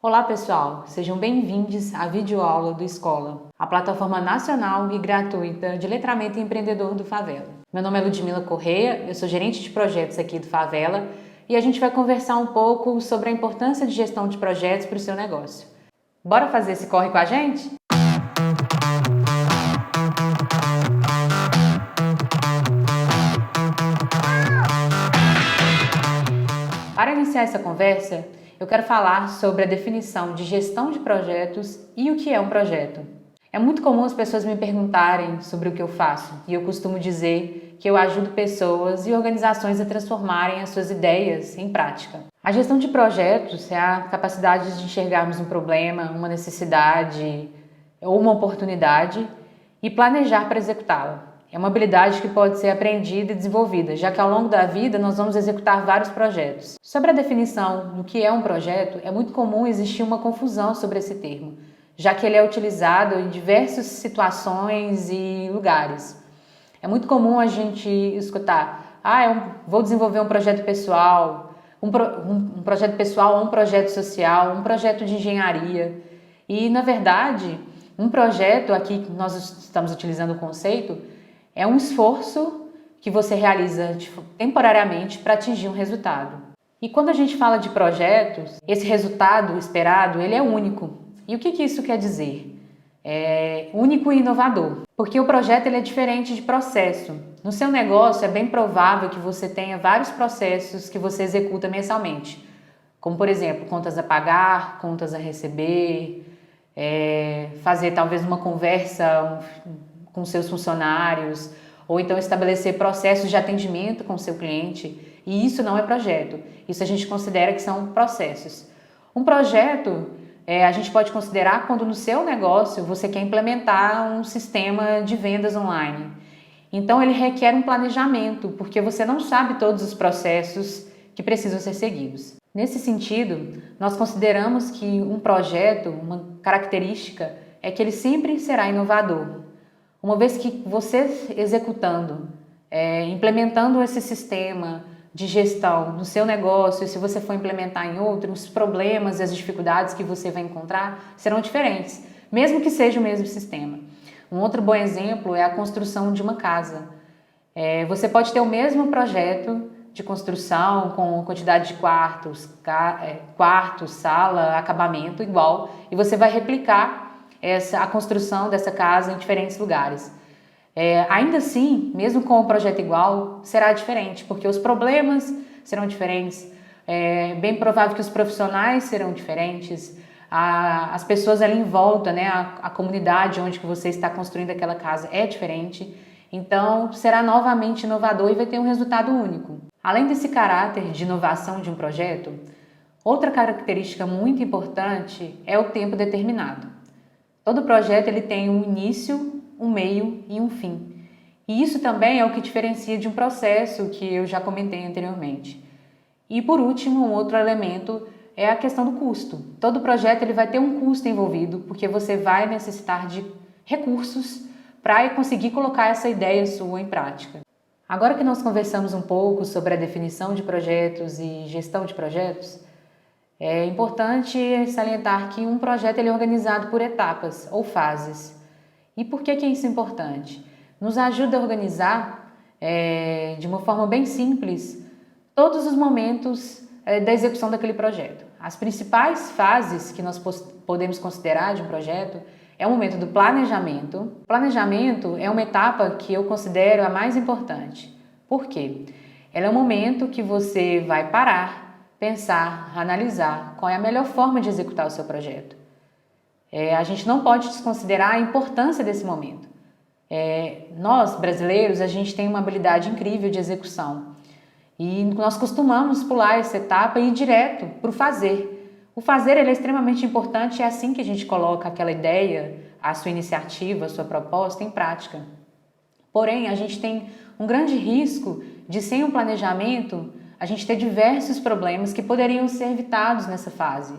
Olá pessoal, sejam bem-vindos à videoaula do Escola, a plataforma nacional e gratuita de letramento empreendedor do Favela. Meu nome é Ludmila Correia, eu sou gerente de projetos aqui do Favela e a gente vai conversar um pouco sobre a importância de gestão de projetos para o seu negócio. Bora fazer esse corre com a gente? Para iniciar essa conversa, eu quero falar sobre a definição de gestão de projetos e o que é um projeto. É muito comum as pessoas me perguntarem sobre o que eu faço e eu costumo dizer que eu ajudo pessoas e organizações a transformarem as suas ideias em prática. A gestão de projetos é a capacidade de enxergarmos um problema, uma necessidade ou uma oportunidade e planejar para executá-la. É uma habilidade que pode ser aprendida e desenvolvida, já que ao longo da vida nós vamos executar vários projetos. Sobre a definição do que é um projeto, é muito comum existir uma confusão sobre esse termo, já que ele é utilizado em diversas situações e lugares. É muito comum a gente escutar, vou desenvolver um projeto pessoal, um projeto pessoal ou um projeto social, um projeto de engenharia. E, na verdade, um projeto, aqui nós estamos utilizando o conceito, é um esforço que você realiza temporariamente para atingir um resultado. E quando a gente fala de projetos, esse resultado esperado, ele é único. E o que isso quer dizer? É único e inovador. Porque o projeto ele é diferente de processo. No seu negócio é bem provável que você tenha vários processos que você executa mensalmente. Como, por exemplo, contas a pagar, contas a receber, fazer talvez uma conversa com seus funcionários, ou então estabelecer processos de atendimento com o seu cliente, e isso não é projeto, isso a gente considera que são processos. Um projeto a gente pode considerar quando no seu negócio você quer implementar um sistema de vendas online. Então ele requer um planejamento, porque você não sabe todos os processos que precisam ser seguidos. Nesse sentido, nós consideramos que um projeto, uma característica, é que ele sempre será inovador. Uma vez que você executando, implementando esse sistema de gestão no seu negócio, e se você for implementar em outro, os problemas e as dificuldades que você vai encontrar serão diferentes, mesmo que seja o mesmo sistema. Um outro bom exemplo é a construção de uma casa. Você pode ter o mesmo projeto de construção com quantidade de quartos, sala, acabamento igual, e você vai replicar a construção dessa casa em diferentes lugares. Ainda assim, mesmo com o projeto igual, será diferente, porque os problemas serão diferentes, é bem provável que os profissionais serão diferentes, as pessoas ali em volta, né, a comunidade onde que você está construindo aquela casa é diferente, então será novamente inovador e vai ter um resultado único. Além desse caráter de inovação de um projeto, outra característica muito importante é o tempo determinado. Todo projeto ele tem um início, um meio e um fim. E isso também é o que diferencia de um processo que eu já comentei anteriormente. E por último, um outro elemento é a questão do custo. Todo projeto ele vai ter um custo envolvido, porque você vai necessitar de recursos para conseguir colocar essa ideia sua em prática. Agora que nós conversamos um pouco sobre a definição de projetos e gestão de projetos, é importante salientar que um projeto ele é organizado por etapas ou fases. E por que isso é importante? Nos ajuda a organizar de uma forma bem simples todos os momentos da execução daquele projeto. As principais fases que nós podemos considerar de um projeto é o momento do planejamento. O planejamento é uma etapa que eu considero a mais importante. Por quê? Ela é o momento que você vai parar, pensar, analisar qual é a melhor forma de executar o seu projeto. A gente não pode desconsiderar a importância desse momento. Nós, brasileiros, a gente tem uma habilidade incrível de execução e nós costumamos pular essa etapa e ir direto para o fazer. O fazer ele é extremamente importante, é assim que a gente coloca aquela ideia, a sua iniciativa, a sua proposta em prática. Porém, a gente tem um grande risco de, sem um planejamento, a gente ter diversos problemas que poderiam ser evitados nessa fase.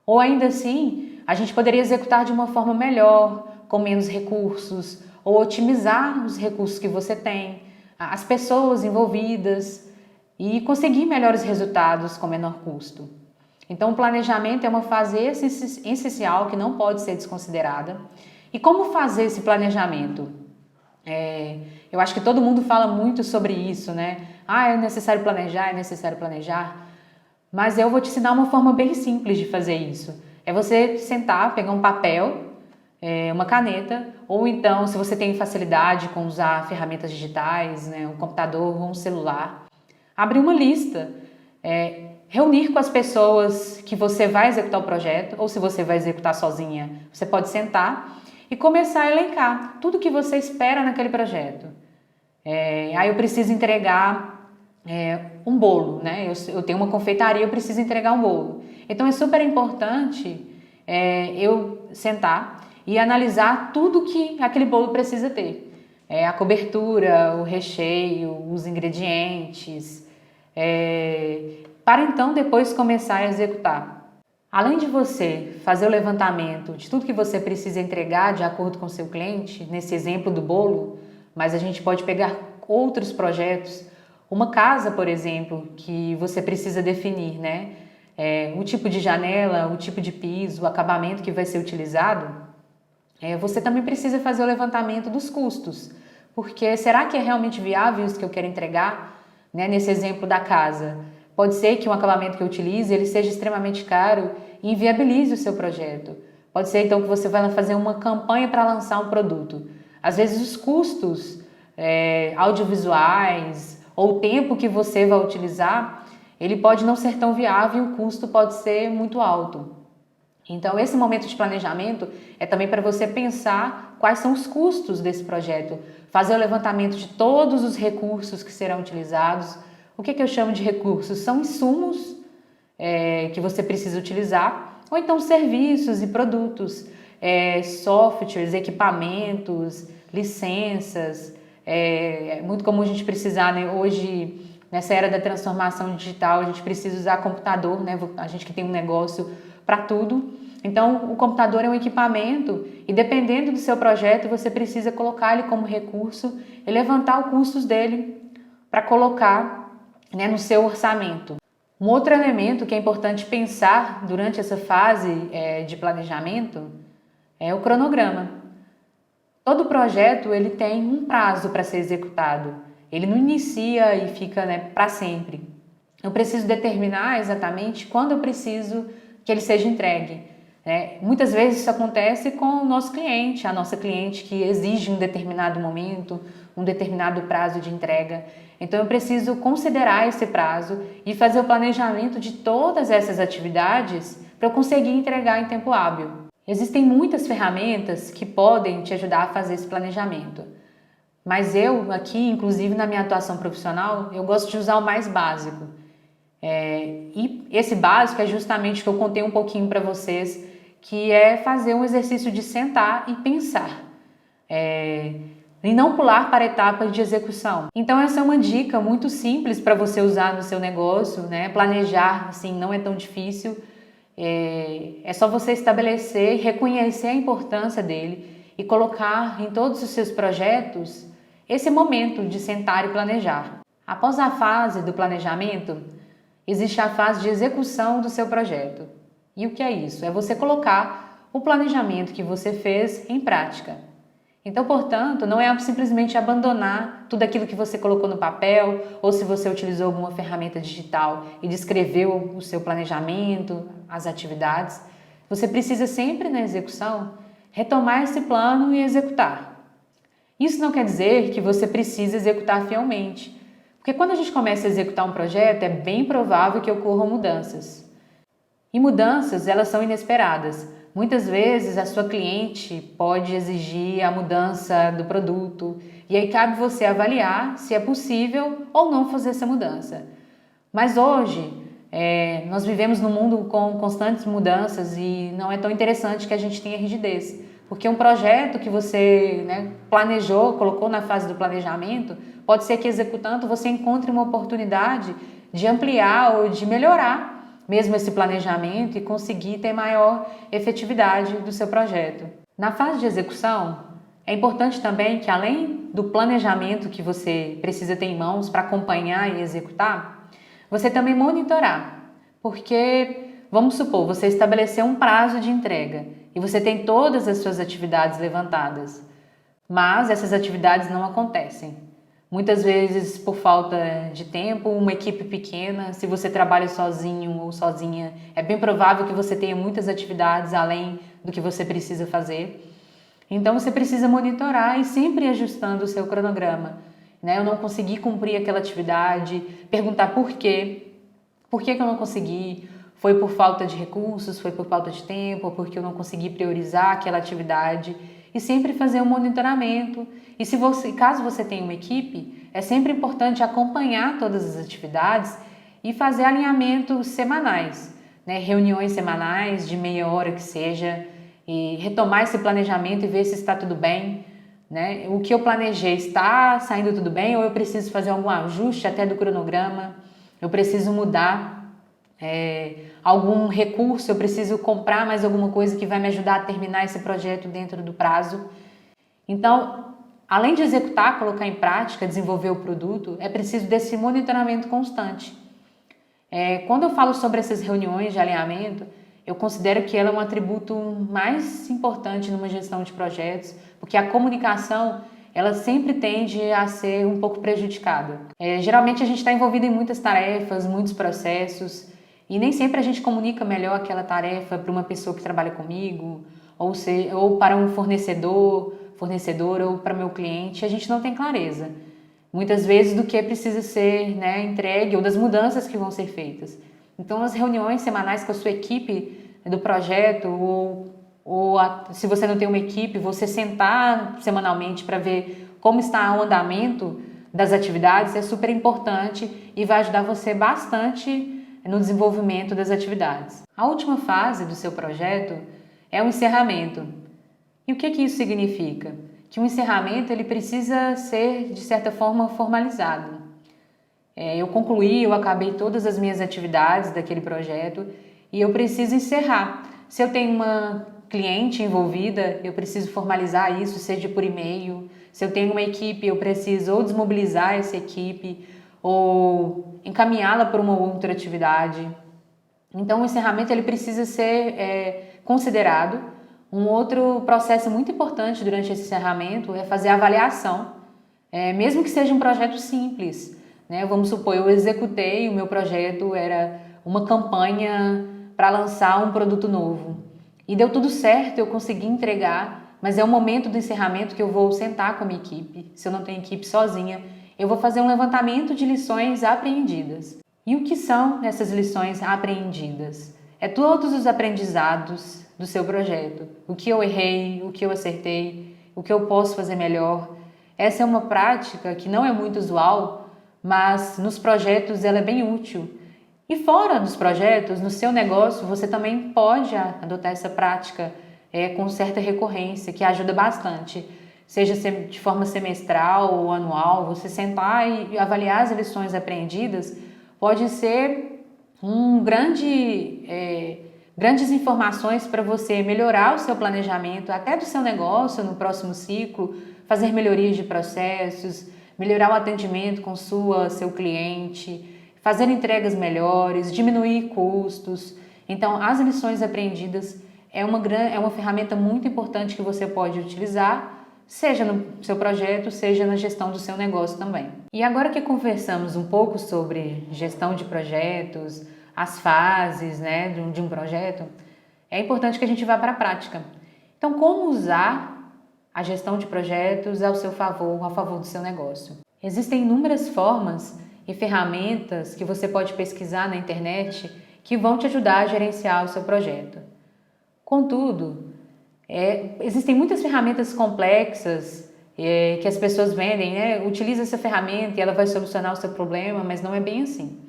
Ou ainda assim, a gente poderia executar de uma forma melhor, com menos recursos, ou otimizar os recursos que você tem, as pessoas envolvidas e conseguir melhores resultados com menor custo. Então, o planejamento é uma fase essencial que não pode ser desconsiderada. E como fazer esse planejamento? Eu acho que todo mundo fala muito sobre isso, né? Ah, é necessário planejar, é necessário planejar. Mas eu vou te ensinar uma forma bem simples de fazer isso. É você sentar, pegar um papel, uma caneta, ou então, se você tem facilidade com usar ferramentas digitais, né, um computador ou um celular, abrir uma lista, reunir com as pessoas que você vai executar o projeto, ou se você vai executar sozinha, você pode sentar e começar a elencar tudo que você espera naquele projeto. Aí eu preciso entregar um bolo, né? Eu tenho uma confeitaria, eu preciso entregar um bolo. Então é super importante eu sentar e analisar tudo que aquele bolo precisa ter. A cobertura, o recheio, os ingredientes, para então depois começar a executar. Além de você fazer o levantamento de tudo que você precisa entregar de acordo com o seu cliente, nesse exemplo do bolo, mas a gente pode pegar outros projetos, uma casa, por exemplo, que você precisa definir, né? O tipo de janela, o tipo de piso, o acabamento que vai ser utilizado, você também precisa fazer o levantamento dos custos, porque será que é realmente viável isso que eu quero entregar? Né? Nesse exemplo da casa, pode ser que o acabamento que eu utilize ele seja extremamente caro e inviabilize o seu projeto. Pode ser então que você vai fazer uma campanha para lançar um produto. Às vezes os custos audiovisuais ou o tempo que você vai utilizar, ele pode não ser tão viável e o custo pode ser muito alto. Então, esse momento de planejamento é também para você pensar quais são os custos desse projeto, fazer o levantamento de todos os recursos que serão utilizados. O que eu chamo de recursos? São insumos que você precisa utilizar, ou então serviços e produtos, softwares, equipamentos, licenças. É muito comum a gente precisar, né? Hoje, nessa era da transformação digital, a gente precisa usar computador, né? A gente que tem um negócio para tudo. Então, o computador é um equipamento e dependendo do seu projeto, você precisa colocar ele como recurso e levantar os custos dele para colocar, né, no seu orçamento. Um outro elemento que é importante pensar durante essa fase de planejamento é o cronograma. Todo projeto ele tem um prazo para ser executado. Ele não inicia e fica, né, para sempre. Eu preciso determinar exatamente quando eu preciso que ele seja entregue. Muitas vezes isso acontece com o nosso cliente, a nossa cliente que exige um determinado momento, um determinado prazo de entrega. Então eu preciso considerar esse prazo e fazer o planejamento de todas essas atividades para eu conseguir entregar em tempo hábil. Existem muitas ferramentas que podem te ajudar a fazer esse planejamento. Mas eu aqui, inclusive na minha atuação profissional, eu gosto de usar o mais básico. E esse básico é justamente o que eu contei um pouquinho para vocês, que é fazer um exercício de sentar e pensar. E não pular para a etapa de execução. Então essa é uma dica muito simples para você usar no seu negócio, né? Planejar, assim, não é tão difícil. É só você estabelecer e reconhecer a importância dele e colocar em todos os seus projetos esse momento de sentar e planejar. Após a fase do planejamento, existe a fase de execução do seu projeto. E o que é isso? É você colocar o planejamento que você fez em prática. Então, portanto, não é simplesmente abandonar tudo aquilo que você colocou no papel ou se você utilizou alguma ferramenta digital e descreveu o seu planejamento, as atividades. Você precisa sempre, na execução, retomar esse plano e executar. Isso não quer dizer que você precisa executar fielmente, porque quando a gente começa a executar um projeto, é bem provável que ocorram mudanças. E mudanças, elas são inesperadas. Muitas vezes a sua cliente pode exigir a mudança do produto e aí cabe você avaliar se é possível ou não fazer essa mudança. Mas hoje nós vivemos num mundo com constantes mudanças e não é tão interessante que a gente tenha rigidez. Porque um projeto que você, né, planejou, colocou na fase do planejamento, pode ser que executando você encontre uma oportunidade de ampliar ou de melhorar mesmo esse planejamento e conseguir ter maior efetividade do seu projeto. Na fase de execução, é importante também que além do planejamento que você precisa ter em mãos para acompanhar e executar, você também monitorar, porque vamos supor, você estabeleceu um prazo de entrega e você tem todas as suas atividades levantadas, mas essas atividades não acontecem. Muitas vezes, por falta de tempo, uma equipe pequena, se você trabalha sozinho ou sozinha, é bem provável que você tenha muitas atividades além do que você precisa fazer. Então, você precisa monitorar e sempre ajustando o seu cronograma. Eu não consegui cumprir aquela atividade, perguntar por quê. Por que eu não consegui? Foi por falta de recursos, foi por falta de tempo, porque eu não consegui priorizar aquela atividade. E sempre fazer um monitoramento. E caso você tenha uma equipe, é sempre importante acompanhar todas as atividades e fazer alinhamentos semanais, reuniões semanais de meia hora que seja, e retomar esse planejamento e ver se está tudo bem. O que eu planejei está saindo tudo bem ou eu preciso fazer algum ajuste até do cronograma, eu preciso mudar algum recurso, eu preciso comprar mais alguma coisa que vai me ajudar a terminar esse projeto dentro do prazo. Então, além de executar, colocar em prática, desenvolver o produto, é preciso desse monitoramento constante. Quando eu falo sobre essas reuniões de alinhamento, eu considero que ela é um atributo mais importante numa gestão de projetos, porque a comunicação ela sempre tende a ser um pouco prejudicada. Geralmente a gente está envolvido em muitas tarefas, muitos processos, e nem sempre a gente comunica melhor aquela tarefa para uma pessoa que trabalha comigo, ou para um fornecedor ou para meu cliente, a gente não tem clareza. Muitas vezes do que precisa ser entregue ou das mudanças que vão ser feitas. Então, as reuniões semanais com a sua equipe do projeto se você não tem uma equipe, você sentar semanalmente para ver como está o andamento das atividades é super importante e vai ajudar você bastante no desenvolvimento das atividades. A última fase do seu projeto é o encerramento. E o que isso significa? Que o encerramento ele precisa ser, de certa forma, formalizado. Eu acabei todas as minhas atividades daquele projeto e eu preciso encerrar. Se eu tenho uma cliente envolvida, eu preciso formalizar isso, seja por e-mail. Se eu tenho uma equipe, eu preciso ou desmobilizar essa equipe ou encaminhá-la para uma outra atividade. Então, o encerramento ele precisa ser considerado. Um outro processo muito importante durante esse encerramento é fazer a avaliação, mesmo que seja um projeto simples. Vamos supor, eu executei o meu projeto, era uma campanha para lançar um produto novo. E deu tudo certo, eu consegui entregar, mas é o momento do encerramento que eu vou sentar com a minha equipe. Se eu não tenho equipe sozinha, eu vou fazer um levantamento de lições apreendidas. E o que são essas lições apreendidas? É todos os aprendizados do seu projeto. O que eu errei, o que eu acertei, o que eu posso fazer melhor. Essa é uma prática que não é muito usual, mas nos projetos ela é bem útil. E fora dos projetos, no seu negócio, você também pode adotar essa prática com certa recorrência, que ajuda bastante. Seja de forma semestral ou anual, você sentar e avaliar as lições aprendidas pode ser grandes informações para você melhorar o seu planejamento, até do seu negócio no próximo ciclo, fazer melhorias de processos, melhorar o atendimento com seu cliente, fazer entregas melhores, diminuir custos. Então, as lições aprendidas é uma ferramenta muito importante que você pode utilizar, seja no seu projeto, seja na gestão do seu negócio também. E agora que conversamos um pouco sobre gestão de projetos, as fases de um projeto, é importante que a gente vá para a prática. Então, como usar a gestão de projetos ao seu favor, a favor do seu negócio? Existem inúmeras formas e ferramentas que você pode pesquisar na internet que vão te ajudar a gerenciar o seu projeto. Contudo, existem muitas ferramentas complexas que as pessoas vendem, utiliza essa ferramenta e ela vai solucionar o seu problema, mas não é bem assim.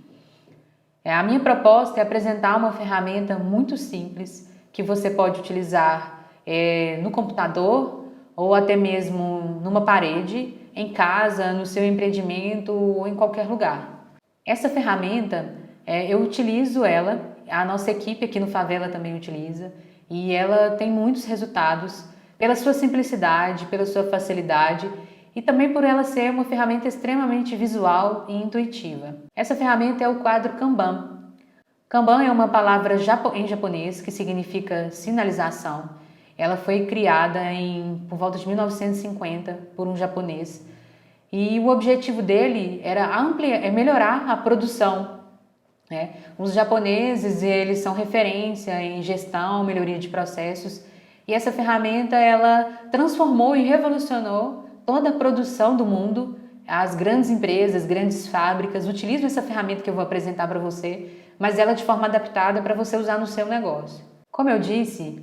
A minha proposta é apresentar uma ferramenta muito simples que você pode utilizar no computador ou até mesmo numa parede, em casa, no seu empreendimento ou em qualquer lugar. Essa ferramenta, eu utilizo ela, a nossa equipe aqui no Favela também utiliza, e ela tem muitos resultados pela sua simplicidade, pela sua facilidade e também por ela ser uma ferramenta extremamente visual e intuitiva. Essa ferramenta é o quadro Kanban. Kanban é uma palavra em japonês que significa sinalização. Ela foi criada por volta de 1950 por um japonês. E o objetivo dele era melhorar a produção, né? Os japoneses, eles são referência em gestão, melhoria de processos. E essa ferramenta, ela transformou e revolucionou toda a produção do mundo. As grandes empresas, grandes fábricas utilizam essa ferramenta que eu vou apresentar para você, mas ela de forma adaptada para você usar no seu negócio. Como eu disse,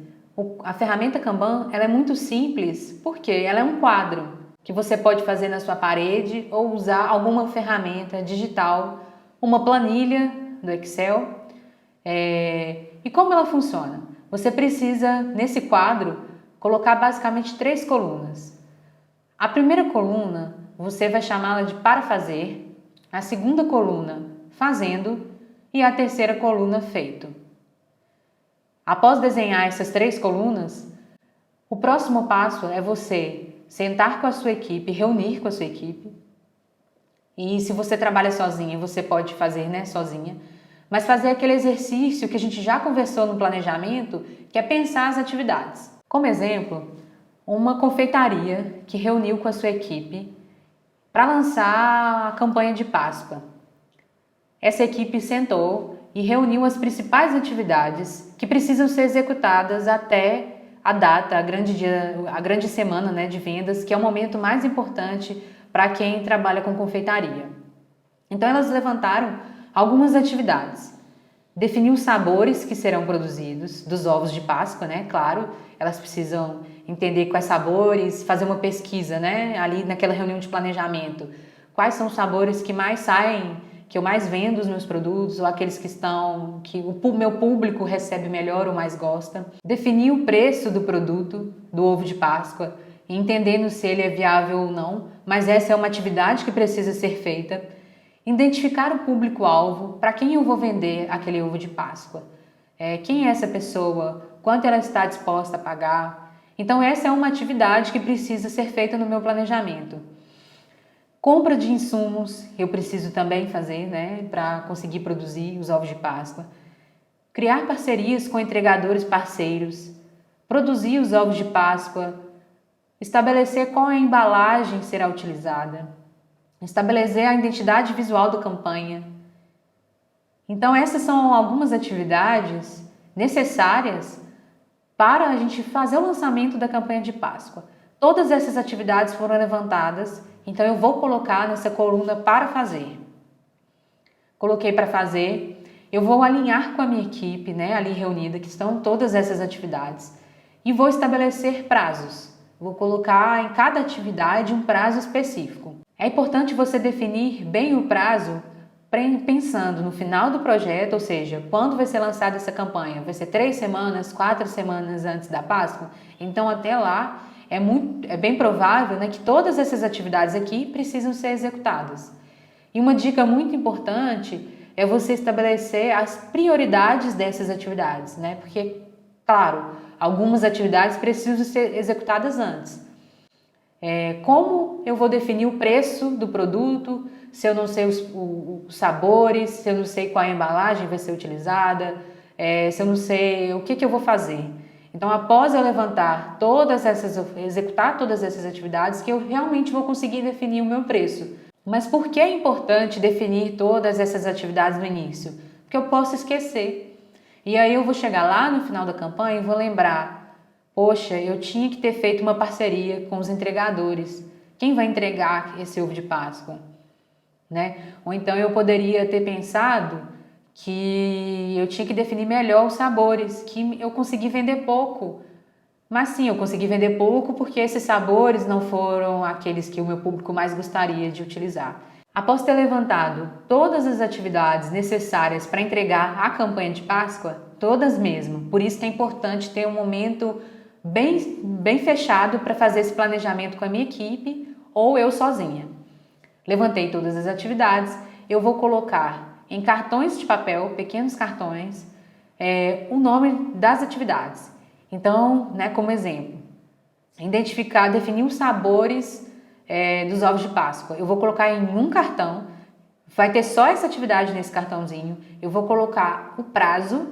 a ferramenta Kanban, ela é muito simples, porque ela é um quadro que você pode fazer na sua parede ou usar alguma ferramenta digital, uma planilha do Excel. E como ela funciona? Você precisa, nesse quadro, colocar basicamente 3 colunas. A primeira coluna, você vai chamá-la de para fazer, a segunda coluna, fazendo, e a terceira coluna, feito. Após desenhar essas 3 colunas, o próximo passo é você sentar com a sua equipe, reunir com a sua equipe. E se você trabalha sozinha, você pode fazer, né, sozinha, mas fazer aquele exercício que a gente já conversou no planejamento, que é pensar as atividades. Como exemplo, uma confeitaria que reuniu com a sua equipe para lançar a campanha de Páscoa. Essa equipe sentou e reuniu as principais atividades que precisam ser executadas até a data, a grande semana, né, de vendas, que é o momento mais importante para quem trabalha com confeitaria. Então elas levantaram algumas atividades. Definir os sabores que serão produzidos dos ovos de Páscoa, né? Claro, elas precisam entender quais sabores, fazer uma pesquisa, né? Ali naquela reunião de planejamento. Quais são os sabores que mais saem, que eu mais vendo os meus produtos, ou aqueles que o meu público recebe melhor ou mais gosta. Definir o preço do produto, do ovo de Páscoa, entendendo se ele é viável ou não, mas essa é uma atividade que precisa ser feita. Identificar o público-alvo, para quem eu vou vender aquele ovo de Páscoa. Quem é essa pessoa? Quanto ela está disposta a pagar? Então essa é uma atividade que precisa ser feita no meu planejamento. Compra de insumos, eu preciso também fazer, né, para conseguir produzir os ovos de Páscoa. Criar parcerias com entregadores parceiros. Produzir os ovos de Páscoa. Estabelecer qual é a embalagem que será utilizada. Estabelecer a identidade visual da campanha. Então essas são algumas atividades necessárias para a gente fazer o lançamento da campanha de Páscoa. Todas essas atividades foram levantadas, então eu vou colocar nessa coluna para fazer. Coloquei para fazer, eu vou alinhar com a minha equipe, né, ali reunida, que estão todas essas atividades, e vou estabelecer prazos. Vou colocar em cada atividade um prazo específico. É importante você definir bem o prazo pensando no final do projeto, ou seja, quando vai ser lançada essa campanha? Vai ser 3 semanas, 4 semanas antes da Páscoa? Então até lá é bem provável, né, que todas essas atividades aqui precisam ser executadas. E uma dica muito importante é você estabelecer as prioridades dessas atividades, né? Porque, claro, algumas atividades precisam ser executadas antes. Como eu vou definir o preço do produto, se eu não sei os sabores, se eu não sei qual a embalagem vai ser utilizada, se eu não sei o que eu vou fazer. Então, após eu executar todas essas atividades, que eu realmente vou conseguir definir o meu preço. Mas por que é importante definir todas essas atividades no início? Porque eu posso esquecer. E aí eu vou chegar lá no final da campanha e vou lembrar: poxa, eu tinha que ter feito uma parceria com os entregadores. Quem vai entregar esse ovo de Páscoa? Né? Ou então eu poderia ter pensado que eu tinha que definir melhor os sabores, que eu consegui vender pouco. Mas sim, eu consegui vender pouco porque esses sabores não foram aqueles que o meu público mais gostaria de utilizar. Após ter levantado todas as atividades necessárias para entregar a campanha de Páscoa, todas mesmo, por isso que é importante ter um momento bem fechado para fazer esse planejamento com a minha equipe ou eu sozinha. Levantei todas as atividades, eu vou colocar em cartões de papel, pequenos cartões, o nome das atividades. Então, né, como exemplo, definir os sabores dos ovos de Páscoa. Eu vou colocar em um cartão vai ter só essa atividade nesse cartãozinho. Eu vou colocar o prazo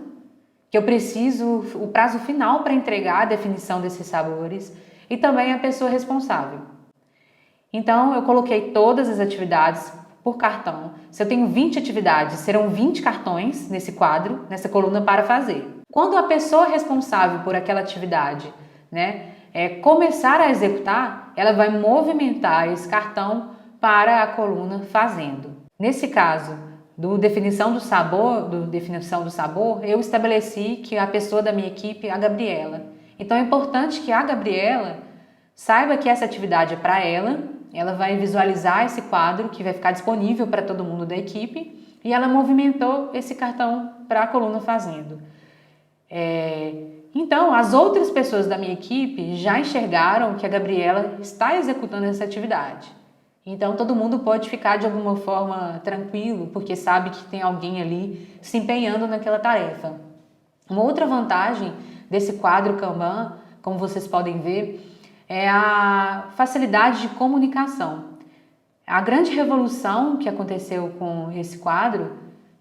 que eu preciso, o prazo final para entregar a definição desses sabores e também a pessoa responsável. Então, eu coloquei todas as atividades por cartão. Se eu tenho 20 atividades, serão 20 cartões nesse quadro, nessa coluna para fazer. Quando a pessoa responsável por aquela atividade, começar a executar, ela vai movimentar esse cartão para a coluna fazendo. Nesse caso, definição do sabor, eu estabeleci que a pessoa da minha equipe é a Gabriela. Então é importante que a Gabriela saiba que essa atividade é para ela vai visualizar esse quadro que vai ficar disponível para todo mundo da equipe e ela movimentou esse cartão para a coluna fazendo. Então, as outras pessoas da minha equipe já enxergaram que a Gabriela está executando essa atividade. Então, todo mundo pode ficar de alguma forma tranquilo, porque sabe que tem alguém ali se empenhando naquela tarefa. Uma outra vantagem desse quadro Kanban, como vocês podem ver, é a facilidade de comunicação. A grande revolução que aconteceu com esse quadro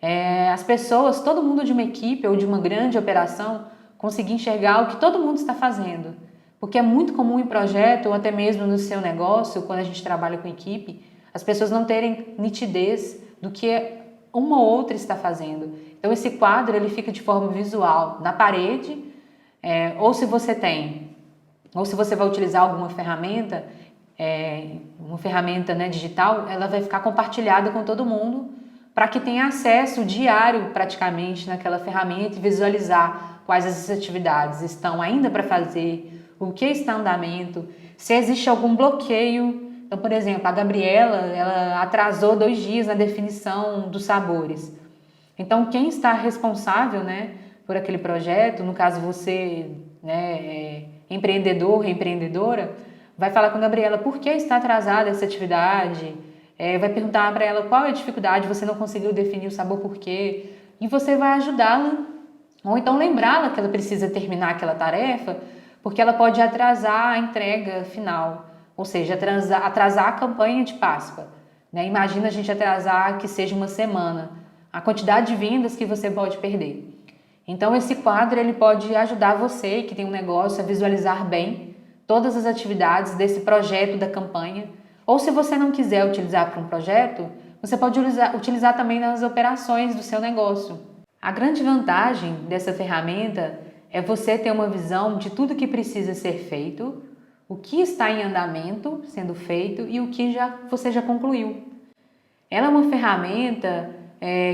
é as pessoas, todo mundo de uma equipe ou de uma grande operação, conseguir enxergar o que todo mundo está fazendo. Porque é muito comum em projeto ou até mesmo no seu negócio, quando a gente trabalha com equipe, as pessoas não terem nitidez do que uma ou outra está fazendo. Então esse quadro ele fica de forma visual na parede, ou se você vai utilizar alguma ferramenta, uma ferramenta digital, ela vai ficar compartilhada com todo mundo para que tenha acesso diário praticamente naquela ferramenta e visualizar quais as atividades estão ainda para fazer, o que está em andamento, se existe algum bloqueio. Então, por exemplo, a Gabriela ela atrasou 2 dias na definição dos sabores. Então, quem está responsável por aquele projeto, no caso você, empreendedor, empreendedora, vai falar com a Gabriela por que está atrasada essa atividade, vai perguntar para ela qual é a dificuldade, você não conseguiu definir o sabor por quê, e você vai ajudá-la, ou então lembrá-la que ela precisa terminar aquela tarefa, porque ela pode atrasar a entrega final, ou seja, atrasar a campanha de Páscoa. Imagina a gente atrasar que seja uma semana, a quantidade de vendas que você pode perder. Então esse quadro ele pode ajudar você que tem um negócio a visualizar bem todas as atividades desse projeto da campanha. Ou se você não quiser utilizar para um projeto, você pode utilizar também nas operações do seu negócio. A grande vantagem dessa ferramenta é você ter uma visão de tudo que precisa ser feito, o que está em andamento sendo feito e o que você já concluiu. Ela é uma ferramenta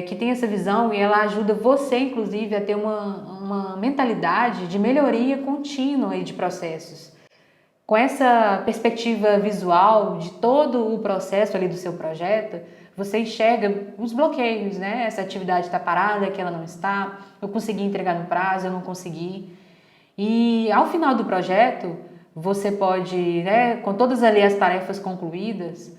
que tem essa visão e ela ajuda você, inclusive, a ter uma mentalidade de melhoria contínua de processos. Com essa perspectiva visual de todo o processo ali do seu projeto, você enxerga os bloqueios, Essa atividade está parada, que ela não está, eu consegui entregar no prazo, eu não consegui. E ao final do projeto, você pode, com todas ali as tarefas concluídas,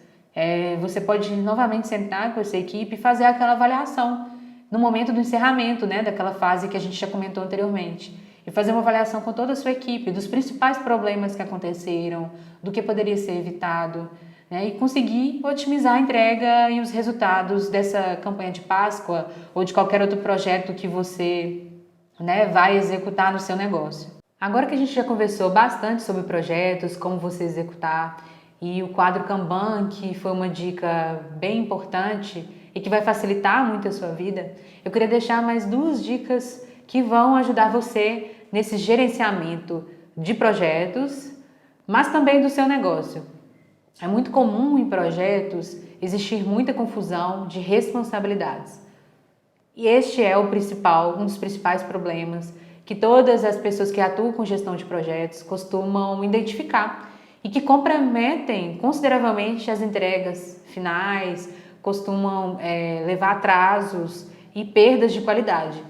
você pode novamente sentar com essa equipe e fazer aquela avaliação no momento do encerramento, daquela fase que a gente já comentou anteriormente. E fazer uma avaliação com toda a sua equipe, dos principais problemas que aconteceram, do que poderia ser evitado, e conseguir otimizar a entrega e os resultados dessa campanha de Páscoa ou de qualquer outro projeto que você vai executar no seu negócio. Agora que a gente já conversou bastante sobre projetos, como você executar, e o quadro Kanban, que foi uma dica bem importante e que vai facilitar muito a sua vida, eu queria deixar mais 2 dicas que vão ajudar você nesse gerenciamento de projetos, mas também do seu negócio. É muito comum em projetos existir muita confusão de responsabilidades. E este é um dos principais problemas que todas as pessoas que atuam com gestão de projetos costumam identificar e que comprometem consideravelmente as entregas finais, costumam levar atrasos e perdas de qualidade.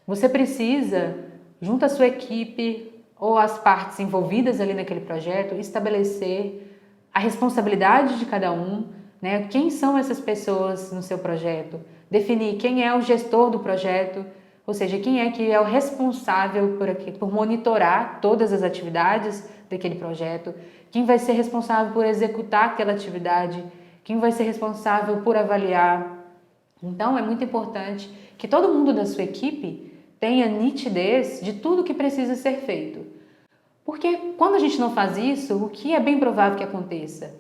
Você precisa, junto à sua equipe ou às partes envolvidas ali naquele projeto, estabelecer a responsabilidade de cada um, Quem são essas pessoas no seu projeto? Definir quem é o gestor do projeto, ou seja, quem é que é o responsável por monitorar todas as atividades daquele projeto, quem vai ser responsável por executar aquela atividade, quem vai ser responsável por avaliar Então é muito importante que todo mundo da sua equipe tenha nitidez de tudo que precisa ser feito. Porque quando a gente não faz isso, o que é bem provável que aconteça?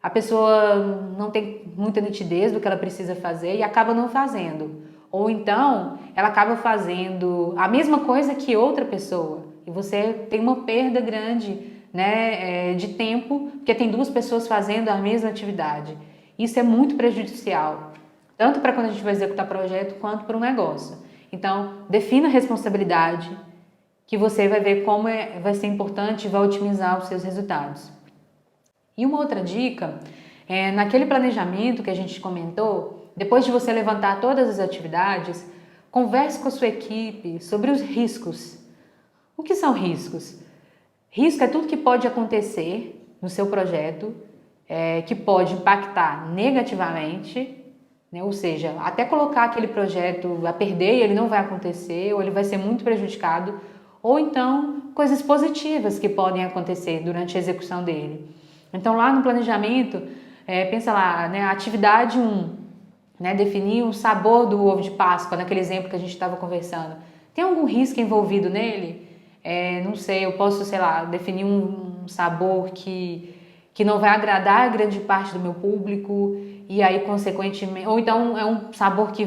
A pessoa não tem muita nitidez do que ela precisa fazer e acaba não fazendo. Ou então, ela acaba fazendo a mesma coisa que outra pessoa. E você tem uma perda grande, né, de tempo, porque tem duas pessoas fazendo a mesma atividade. Isso é muito prejudicial, tanto para quando a gente vai executar projeto, quanto para o negócio. Então, defina a responsabilidade, que você vai ver como vai ser importante e vai otimizar os seus resultados. E uma outra dica, naquele planejamento que a gente comentou, depois de você levantar todas as atividades, converse com a sua equipe sobre os riscos. O que são riscos? Risco é tudo que pode acontecer no seu projeto, que pode impactar negativamente, né? Ou seja, até colocar aquele projeto a perder, ele não vai acontecer, ou ele vai ser muito prejudicado, ou então coisas positivas que podem acontecer durante a execução dele. Então lá no planejamento, pensa lá, né, atividade 1, né, definir o sabor do ovo de Páscoa, naquele exemplo que a gente estava conversando. Tem algum risco envolvido nele? Não sei, eu posso, sei lá, definir um sabor que não vai agradar a grande parte do meu público e aí consequentemente, ou então é um sabor que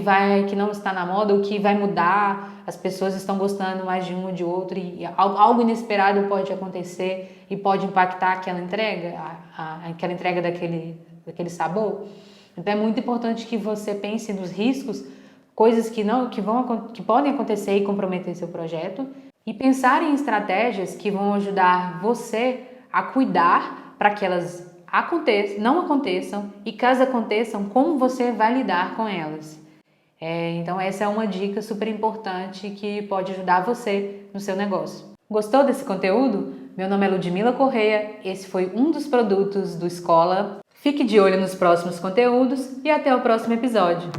não está na moda ou que vai mudar, as pessoas estão gostando mais de um ou de outro e algo inesperado pode acontecer e pode impactar aquela entrega, aquela entrega daquele sabor. Então é muito importante que você pense nos riscos, coisas que podem acontecer e comprometer seu projeto, e pensar em estratégias que vão ajudar você a cuidar para que elas não aconteçam e caso aconteçam, como você vai lidar com elas. Então essa é uma dica super importante que pode ajudar você no seu negócio. Gostou desse conteúdo? Meu nome é Ludmila Correia, esse foi um dos produtos do Escola. Fique de olho nos próximos conteúdos e até o próximo episódio.